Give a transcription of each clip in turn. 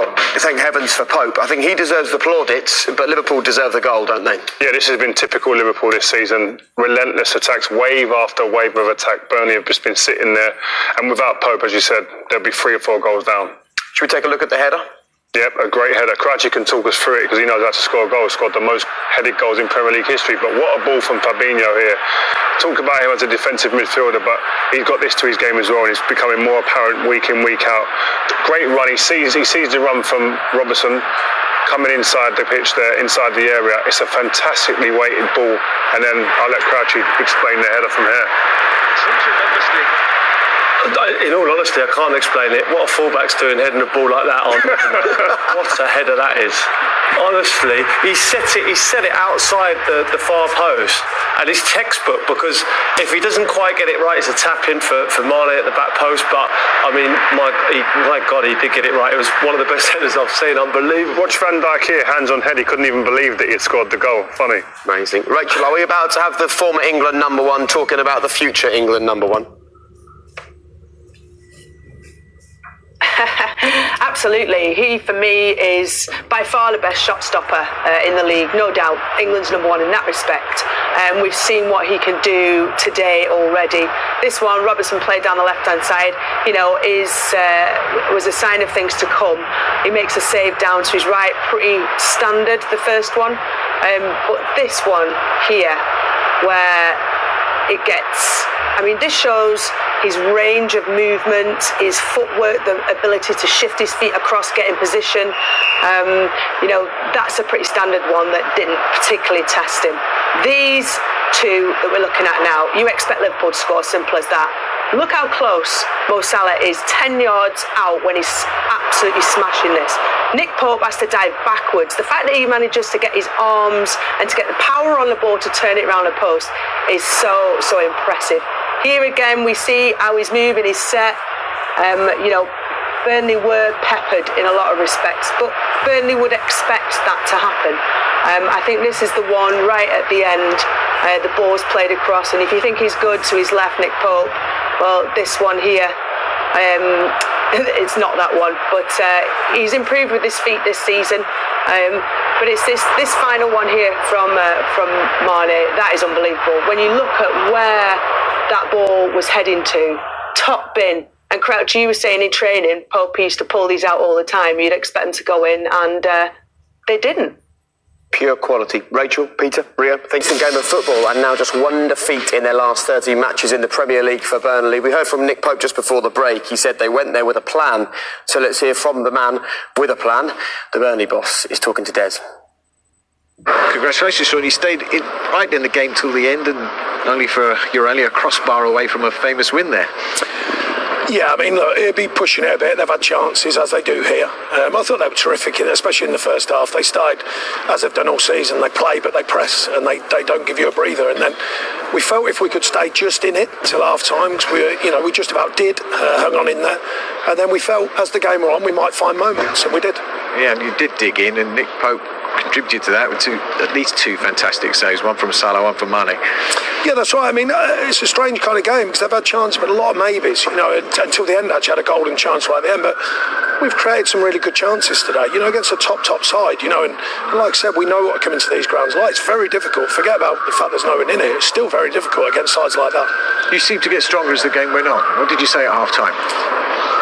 Well, thank heavens for Pope. I think he deserves the plaudits, but Liverpool deserve the goal, don't they? Yeah, this has been typical Liverpool this season. Relentless attacks, wave after wave of attack. Burnley have just been sitting there. And without Pope, as you said, there'll be 3 or 4 goals down. Should we take a look at the header? Yep, a great header. Crouchy can talk us through it because he knows how to score goals. Scored the most headed goals in Premier League history. But what a ball from Fabinho here. Talk about him as a defensive midfielder, but he's got this to his game as well, and it's becoming more apparent week in, week out. Great run. He sees the run from Robertson coming inside the pitch there, inside the area. It's a fantastically weighted ball, and then I'll let Crouchy explain the header from here. In all honesty, I can't explain it. What a fullback's doing heading a ball like that on. What a header that is. Honestly, he set it outside the far post, and it's textbook, because if he doesn't quite get it right, it's a tap in for Mane at the back post. But I mean, my God, he did get it right. It was one of the best headers I've seen. Unbelievable. Watch Van Dijk here, hands on head. He couldn't even believe that he had scored the goal. Funny. Amazing. Rachel, are we about to have the former England number 1 talking about the future England number 1? Absolutely. He, for me, is by far the best shot stopper in the league, no doubt. England's number 1 in that respect. We've seen what he can do today already. This one, Robertson played down the left-hand side, was a sign of things to come. He makes a save down to his right, pretty standard, the first one. But this one here, where it gets... this shows his range of movement, his footwork, the ability to shift his feet across, get in position. That's a pretty standard one that didn't particularly test him. These 2 that we're looking at now, you expect Liverpool to score, simple as that. Look how close Mo Salah is, 10 yards out when he's absolutely smashing this. Nick Pope has to dive backwards. The fact that he manages to get his arms and to get the power on the ball to turn it around the post is so impressive. Here again, we see how he's moving, he's set. Burnley were peppered in a lot of respects, but Burnley would expect that to happen. I think this is the one right at the end. The ball's played across, and if you think he's good to his left, Nick Pope, well, this one here, it's not that one, but he's improved with his feet this season. But it's this final one here from Mane, that is unbelievable. When you look at where that ball was heading to, top bin. And Crouch, you were saying in training, Pope used to pull these out all the time. You'd expect them to go in, and they didn't. Pure quality. Rachel, Peter, Rio, thanks for the game of football, and now just 1 defeat in their last 30 matches in the Premier League for Burnley. We heard from Nick Pope just before the break. He said they went there with a plan. So let's hear from the man with a plan. The Burnley boss is talking to Des. Congratulations, Sean. You stayed right in the game till the end, and you're only a crossbar away from a famous win there. Yeah, look, he'll be pushing it a bit. They've had chances, as they do here. I thought they were terrific, especially in the first half. They started, as they've done all season, they play, but they press, and they don't give you a breather. And then we felt if we could stay just in it till half-time, because we just about did, hung on in there. And then we felt, as the game went on, we might find moments, and we did. Yeah, and you did dig in, and Nick Pope contributed to that with at least 2 fantastic saves, one from Salah, one from Mane. Yeah, that's right. It's a strange kind of game because they've had chances, but a lot of maybes, until the end. Actually had a golden chance right at the end, but we've created some really good chances today, against a top side, and like I said, we know what coming to these grounds like. It's very difficult. Forget about the fact there's no one in it. It's still very difficult against sides like that. You seem to get stronger as the game went on. What did you say at half-time?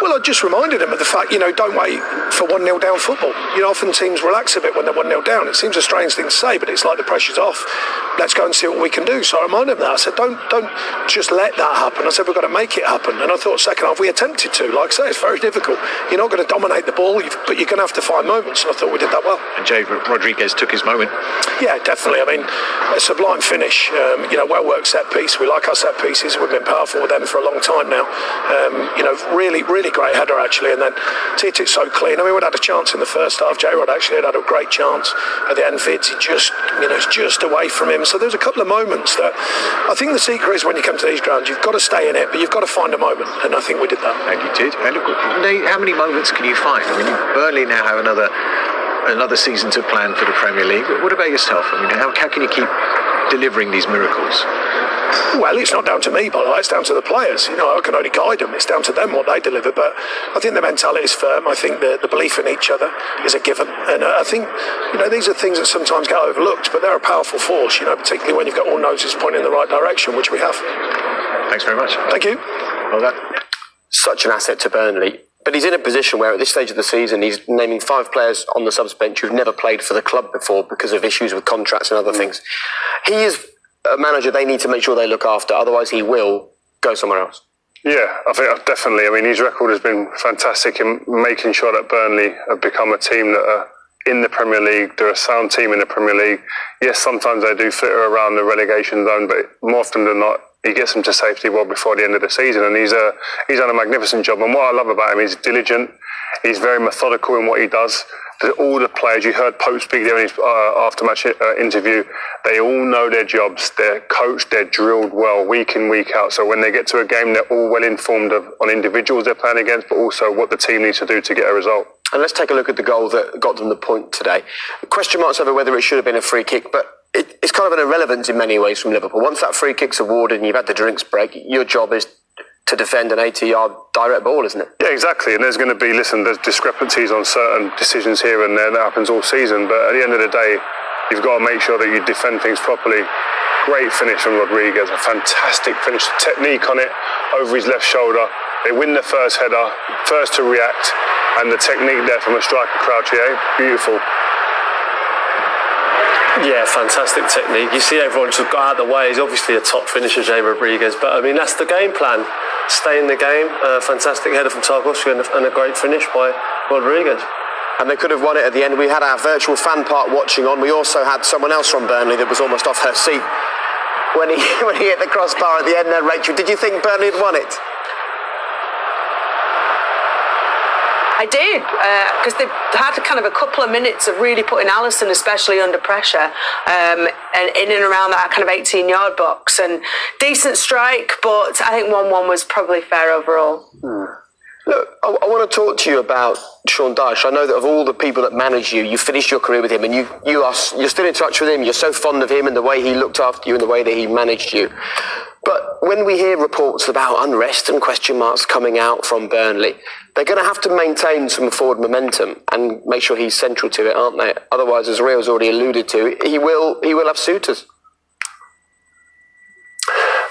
Well, I just reminded him of the fact, don't wait for 1-0 down football. Often teams relax a bit when they're 1-0 down. It seems a strange thing to say, but it's like the pressure's off. Let's go and see what we can do. So I reminded him that. I said, don't just let that happen. I said, we've got to make it happen. And I thought second half we attempted to. Like I say, it's very difficult. You're not going to dominate the ball, but you're going to have to find moments. And I thought we did that well. And Jay Rodriguez took his moment. Yeah, definitely. A sublime finish. Well-worked set piece. We like our set pieces. We've been powerful with them for a long time now. Really, really great header, actually. And then Tit's so clean. We'd had a chance in the first half. J-Rod actually had a great chance at the end. Fitz, it's just away from him. So there's a couple of moments that I think the secret is when you come to these grounds, you've got to stay in it, but you've got to find a moment. And I think we did that. And you did. And look, how many moments can you find? Burnley now have another season to plan for the Premier League. What about yourself? How can you keep delivering these miracles? Well, it's not down to me, by the way. It's down to the players. I can only guide them. It's down to them what they deliver. But I think the mentality is firm. I think the belief in each other is a given. And I think, these are things that sometimes get overlooked, but they're a powerful force, particularly when you've got all noses pointing in the right direction, which we have. Thanks very much. Thank you. Well done. Such an asset to Burnley. But he's in a position where at this stage of the season he's naming 5 players on the subs bench who've never played for the club before because of issues with contracts and other things. He is a manager they need to make sure they look after, otherwise he will go somewhere else. Yeah, I think definitely. I mean, his record has been fantastic in making sure that Burnley have become a team that are in the Premier League. They're a sound team in the Premier League. Yes, sometimes they do flitter around the relegation zone, but more often than not, he gets them to safety well before the end of the season, and he's done a magnificent job. And what I love about him is he's diligent. He's very methodical in what he does. All the players, you heard Pope speak there in his after-match interview, they all know their jobs. They're coached, they're drilled well, week in, week out. So when they get to a game, they're all well informed on individuals they're playing against, but also what the team needs to do to get a result. And let's take a look at the goal that got them the point today. Question marks over whether it should have been a free kick, but it's kind of an irrelevance in many ways from Liverpool. Once that free kick's awarded and you've had the drinks break, your job is to defend an 80-yard direct ball, isn't it? Yeah, exactly. And there's going to be, there's discrepancies on certain decisions here and there. That happens all season. But at the end of the day, you've got to make sure that you defend things properly. Great finish from Rodriguez. A fantastic finish. Technique on it, over his left shoulder. They win the first header, first to react. And the technique there from a striker, Crouchier, beautiful. Yeah, fantastic technique. You see everyone just got out of the way. He's obviously a top finisher, Jay Rodriguez. But, that's the game plan. Stay in the game. Fantastic header from Tarkovsky and a great finish by Rodriguez. And they could have won it at the end. We had our virtual fan part watching on. We also had someone else from Burnley that was almost off her seat when he hit the crossbar at the end there, Rachel. Did you think Burnley had won it? I did, because they've had kind of a couple of minutes of really putting Alisson especially under pressure and in and around that kind of 18-yard box. And decent strike, but I think 1-1 was probably fair overall. Look, I want to talk to you about Sean Dyche. I know that of all the people that manage you, you finished your career with him and you're still in touch with him. You're so fond of him and the way he looked after you and the way that he managed you. But when we hear reports about unrest and question marks coming out from Burnley, they're going to have to maintain some forward momentum and make sure he's central to it, aren't they? Otherwise, as Rio's already alluded to, he will have suitors.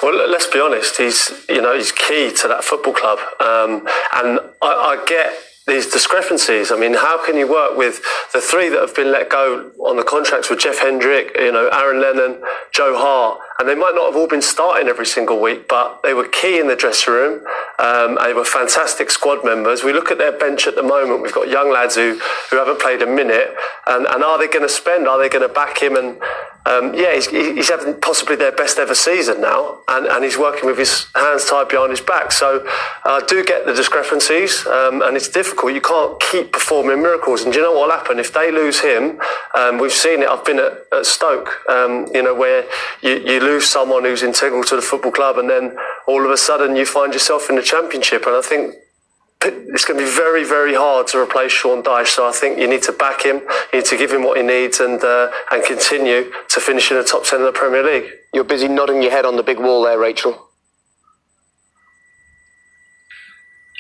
Well, let's be honest. He's key to that football club, and I get these discrepancies. I mean, how can you work with the 3 that have been let go on the contracts with Jeff Hendrick, Aaron Lennon, Joe Hart, and they might not have all been starting every single week, but they were key in the dressing room. They were fantastic squad members. We look at their bench at the moment. We've got young lads who haven't played a minute, and are they going to spend? Are they going to back him? And he's having possibly their best ever season now, and he's working with his hands tied behind his back. So I do get the discrepancies, and it's difficult. You can't keep performing miracles. And do you know what will happen? If they lose him, we've seen it. I've been at Stoke, where you lose someone who's integral to the football club, and then all of a sudden you find yourself in the Championship. And I think it's going to be very, very hard to replace Sean Dyche. So I think you need to back him, you need to give him what he needs, and continue to finish in the top 10 of the Premier League. You're busy nodding your head on the big wall there, Rachel.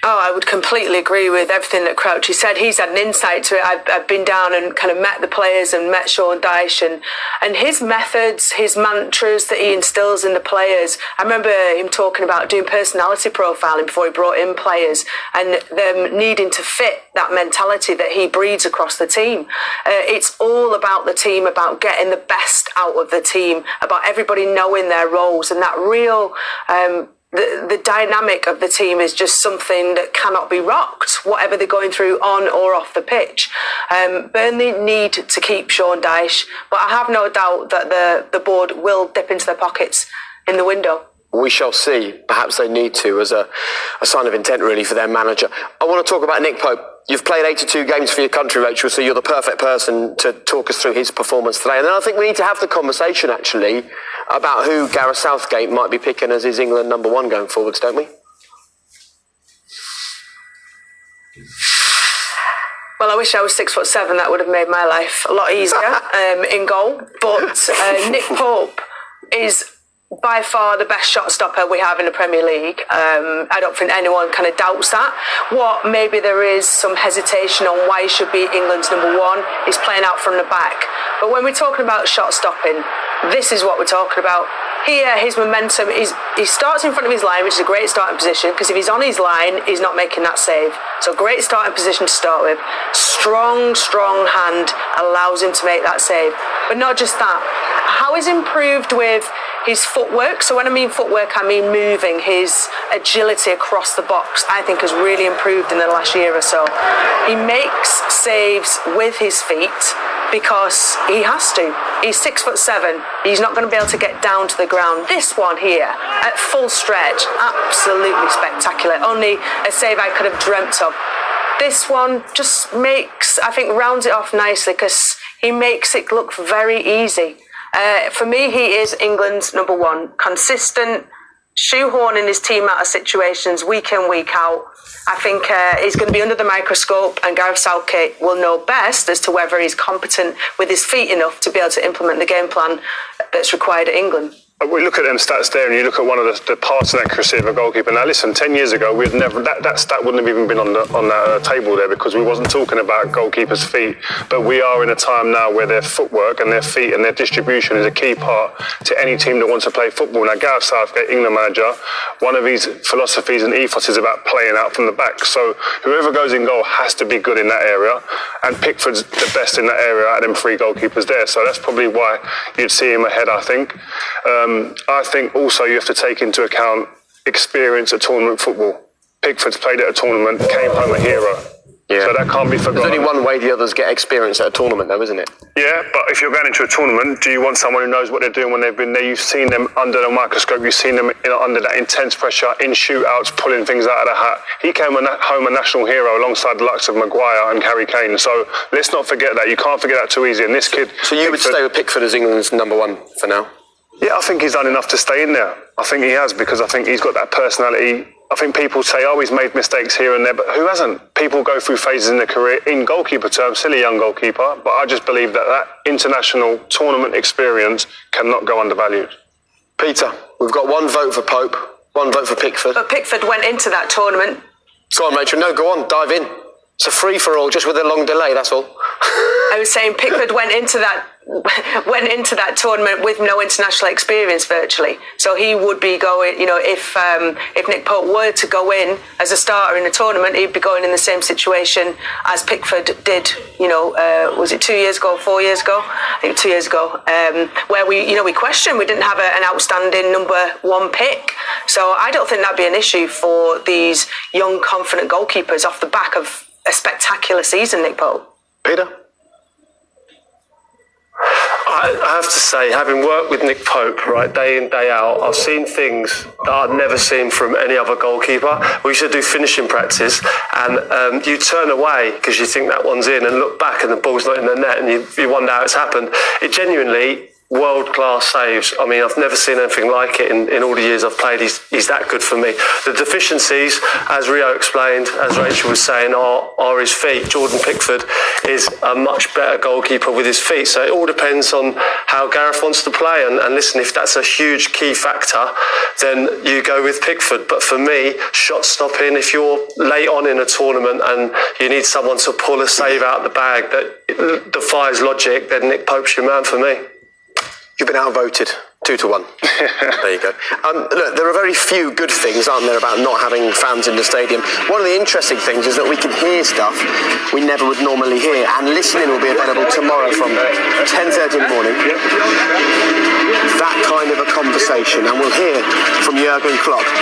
Oh, I would completely agree with everything that Crouchy said. He's had an insight to it. I've been down and kind of met the players and met Sean Dyche and his methods, his mantras that he instills in the players. I remember him talking about doing personality profiling before he brought in players and them needing to fit that mentality that he breeds across the team. It's all about the team, about getting the best out of the team, about everybody knowing their roles, and that real... The dynamic of the team is just something that cannot be rocked, whatever they're going through on or off the pitch. Burnley need to keep Sean Dyche, but I have no doubt that the board will dip into their pockets in the window. We shall see. Perhaps they need to, as a sign of intent, really, for their manager. I want to talk about Nick Pope. You've played 82 games for your country, Rachel, so you're the perfect person to talk us through his performance today. And then I think we need to have the conversation, actually, about who Gareth Southgate might be picking as his England number 1 going forwards, don't we? Well, I wish I was 6'7". That would have made my life a lot easier in goal. But Nick Pope is by far the best shot stopper we have in the Premier League. I don't think anyone kind of doubts that. What maybe there is some hesitation on why he should be England's number one is playing out from the back. But when we're talking about shot stopping, this is what we're talking about. Here, his momentum is he starts in front of his line, which is a great starting position, because if he's on his line, he's not making that save. So great starting position to start with. Strong hand allows him to make that save. But not just that. How he's improved with his footwork. So when I mean footwork, I mean moving. His agility across the box, I think, has really improved in the last year or so. He makes saves with his feet because he has to. He's 6'7". He's not going to be able to get down to the ground. This one here, at full stretch, absolutely spectacular. Only a save I could have dreamt of. This one just makes, I think, rounds it off nicely because he makes it look very easy. For me, he is England's number one. Consistent, shoehorning his team out of situations week in, week out. I think he's going to be under the microscope, and Gareth Southgate will know best as to whether he's competent with his feet enough to be able to implement the game plan that's required at England. We look at them stats there, and you look at one of the passing accuracy of a goalkeeper. Now, listen, 10 years ago, we'd never that stat wouldn't have even been on that table there because we wasn't talking about goalkeepers' feet. But we are in a time now where their footwork and their feet and their distribution is a key part to any team that wants to play football. Now, Gareth Southgate, England manager, one of his philosophies and ethos is about playing out from the back. So whoever goes in goal has to be good in that area, and Pickford's the best in that area out of them three goalkeepers there. So that's probably why you'd see him ahead, I think. I think also you have to take into account experience at tournament football. Pickford's played at a tournament, came home a hero. Yeah. So that can't be forgotten. There's only one way the others get experience at a tournament, though, isn't it? Yeah, but if you're going into a tournament, do you want someone who knows what they're doing when they've been there? You've seen them under the microscope. You've seen them under that intense pressure, in shootouts, pulling things out of the hat. He came home a national hero alongside the likes of Maguire and Harry Kane. So let's not forget that. You can't forget that too easy. And this kid... So you would stay with Pickford as England's number one for now? Yeah, I think he's done enough to stay in there. I think he has, because I think he's got that personality. I think people say, oh, he's made mistakes here and there, but who hasn't? People go through phases in their career, in goalkeeper terms, still a young goalkeeper, but I just believe that international tournament experience cannot go undervalued. Peter, we've got one vote for Pope, one vote for Pickford. But Pickford went into that tournament. Go on, Rachel. No, go on, dive in. It's a free-for-all, just with a long delay, that's all. I was saying Pickford went into that tournament with no international experience virtually. So he would be going, if Nick Pope were to go in as a starter in the tournament, he'd be going in the same situation as Pickford did, was it 2 years ago, 4 years ago? I think 2 years ago, where we questioned, we didn't have an outstanding number one pick. So I don't think that'd be an issue for these young, confident goalkeepers off the back of a spectacular season, Nick Pope. Peter? I have to say, having worked with Nick Pope, right, day in, day out, I've seen things that I've never seen from any other goalkeeper. We used to do finishing practice, and you turn away because you think that one's in and look back and the ball's not in the net, and you wonder how it's happened. It genuinely... world-class saves. I mean, I've never seen anything like it in all the years I've played. He's that good for me. The deficiencies, as Rio explained, as Rachel was saying, are his feet. Jordan Pickford is a much better goalkeeper with his feet. So it all depends on how Gareth wants to play. And listen, if that's a huge key factor, then you go with Pickford. But for me, shot stopping, if you're late on in a tournament and you need someone to pull a save out the bag that defies logic, then Nick Pope's your man for me. You've been outvoted 2-1. There you go. Look, there are very few good things, aren't there, about not having fans in the stadium. One of the interesting things is that we can hear stuff we never would normally hear, and listening will be available tomorrow from 10:30 in the morning. That kind of a conversation, and we'll hear from Jurgen Klopp.